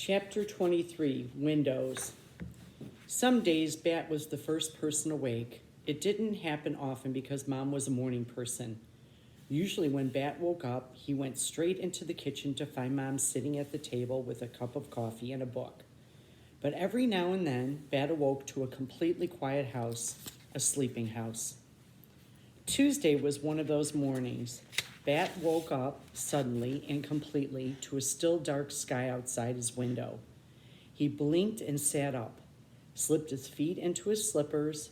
Chapter 23, Windows. Some days Bat was the first person awake. It didn't happen often because Mom was a morning person. Usually when Bat woke up, he went straight into the kitchen to find Mom sitting at the table with a cup of coffee and a book. But every now and then, Bat awoke to a completely quiet house, a sleeping house. Tuesday was one of those mornings. Bat woke up suddenly and completely to a still dark sky outside his window. He blinked and sat up, slipped his feet into his slippers,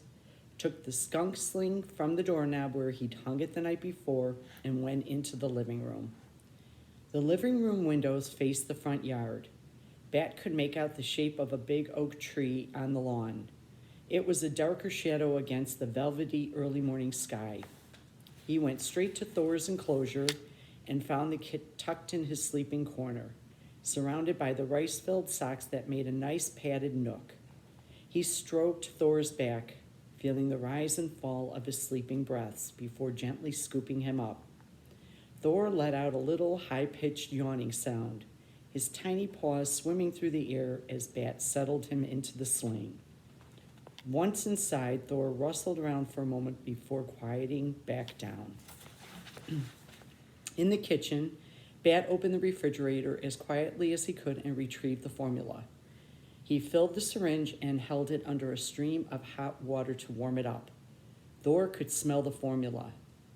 took the skunk sling from the doorknob where he'd hung it the night before, and went into the living room. The living room windows faced the front yard. Bat could make out the shape of a big oak tree on the lawn. It was a darker shadow against the velvety early morning sky. He went straight to Thor's enclosure and found the kit tucked in his sleeping corner, surrounded by the rice-filled socks that made a nice padded nook. He stroked Thor's back, feeling the rise and fall of his sleeping breaths before gently scooping him up. Thor let out a little high-pitched yawning sound, his tiny paws swimming through the air as Bat settled him into the sling. Once inside, Thor rustled around for a moment before quieting back down. In the kitchen, Bat opened the refrigerator as quietly as he could and retrieved the formula. He filled the syringe and held it under a stream of hot water to warm it up. Thor could smell the formula.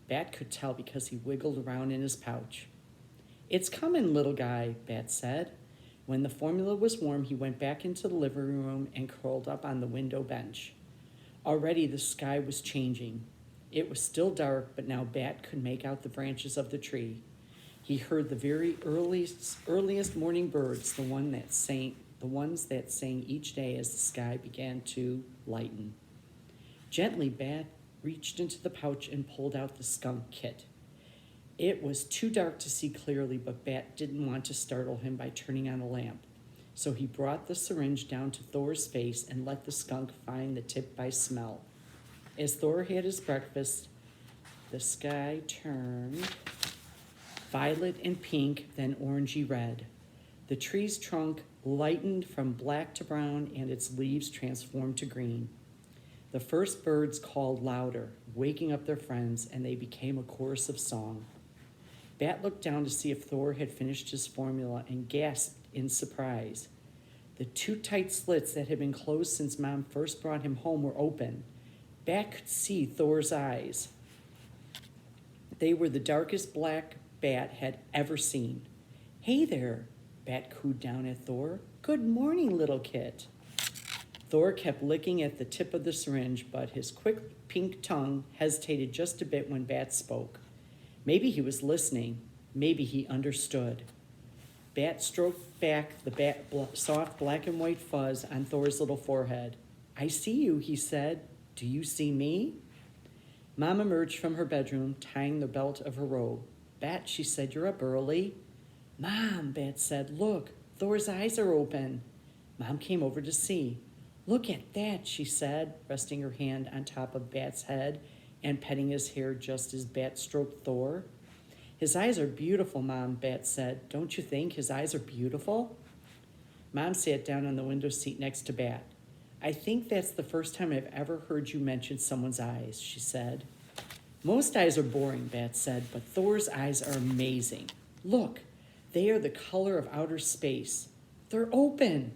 Bat could tell because he wiggled around in his pouch. "It's coming, little guy," Bat said. When the formula was warm, he went back into the living room and curled up on the window bench. Already the sky was changing. It was still dark, but now Bat could make out the branches of the tree. He heard the very earliest morning birds, the ones that sang each day as the sky began to lighten. Gently, Bat reached into the pouch and pulled out the skunk kit. It was too dark to see clearly, but Bat didn't want to startle him by turning on a lamp. So he brought the syringe down to Thor's face and let the skunk find the tip by smell. As Thor had his breakfast, the sky turned violet and pink, then orangey red. The tree's trunk lightened from black to brown, and its leaves transformed to green. The first birds called louder, waking up their friends, and they became a chorus of song. Bat looked down to see if Thor had finished his formula and gasped in surprise. The two tight slits that had been closed since Mom first brought him home were open. Bat could see Thor's eyes. They were the darkest black Bat had ever seen. "Hey there," Bat cooed down at Thor. "Good morning, little kit." Thor kept licking at the tip of the syringe, but his quick pink tongue hesitated just a bit when Bat spoke. Maybe he was listening. Maybe he understood. Bat stroked back the soft black and white fuzz on Thor's little forehead. "I see you," he said. "Do you see me?" Mom emerged from her bedroom, tying the belt of her robe. "Bat," she said, "you're up early." "Mom," Bat said, "look, Thor's eyes are open." Mom came over to see. "Look at that," she said, resting her hand on top of Bat's head and petting his hair just as Bat stroked Thor. "His eyes are beautiful, Mom," Bat said. "Don't you think his eyes are beautiful?" Mom sat down on the window seat next to Bat. "I think that's the first time I've ever heard you mention someone's eyes," she said. "Most eyes are boring," Bat said, "but Thor's eyes are amazing. Look, they are the color of outer space. They're open."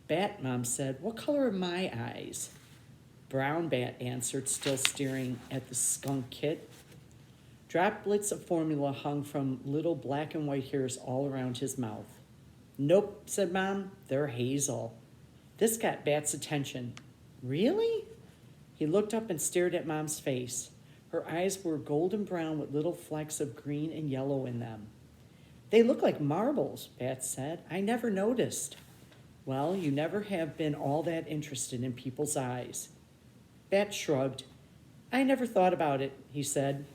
"Bat," Mom said, "what color are my eyes?" "Brown," Bat answered, still staring at the skunk kit. Droplets of formula hung from little black and white hairs all around his mouth. "Nope," said Mom, "they're hazel." This got Bat's attention. "Really?" He looked up and stared at Mom's face. Her eyes were golden brown with little flecks of green and yellow in them. "They look like marbles," Bat said. "I never noticed." "Well, you never have been all that interested in people's eyes." Bat shrugged. "I never thought about it," he said.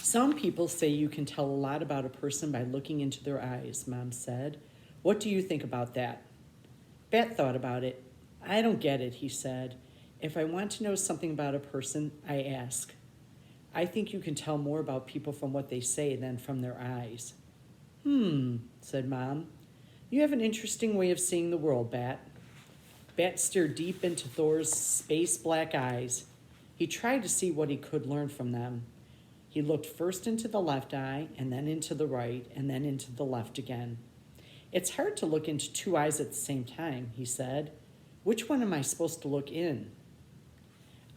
"Some people say you can tell a lot about a person by looking into their eyes," Mom said. "What do you think about that?" Bat thought about it. "I don't get it," he said. "If I want to know something about a person, I ask. I think you can tell more about people from what they say than from their eyes." Said Mom. You have an interesting way of seeing the world, Bat. Bat stared deep into Thor's space black eyes. He tried to see what he could learn from them. He looked first into the left eye, and then into the right, and then into the left again. It's hard to look into two eyes at the same time, he said. Which one am I supposed to look in?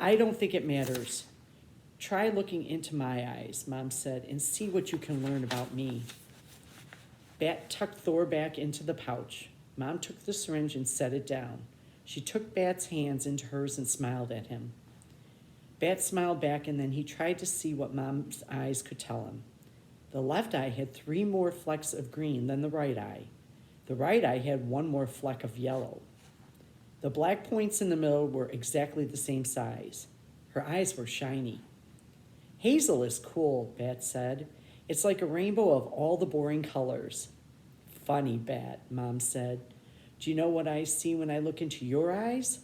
I don't think it matters. Try looking into my eyes, Mom said, and see what you can learn about me. Bat tucked Thor back into the pouch. Mom took the syringe and set it down. She took Bat's hands into hers and smiled at him. Bat smiled back, and then he tried to see what Mom's eyes could tell him. The left eye had 3 more flecks of green than the right eye. The right eye had 1 more fleck of yellow. The black points in the middle were exactly the same size. Her eyes were shiny. Hazel is cool, Bat said. It's like a rainbow of all the boring colors. Funny, Bat, Mom said. Do you know what I see when I look into your eyes?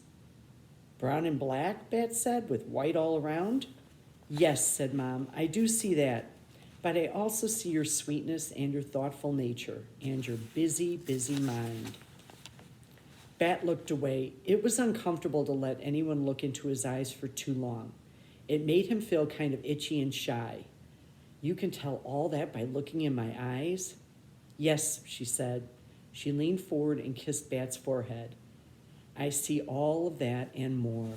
Brown and black, Bat said, with white all around. Yes, said Mom, I do see that. But I also see your sweetness and your thoughtful nature and your busy, busy mind. Bat looked away. It was uncomfortable to let anyone look into his eyes for too long. It made him feel kind of itchy and shy. You can tell all that by looking in my eyes? Yes, she said. She leaned forward and kissed Bat's forehead. I see all of that and more.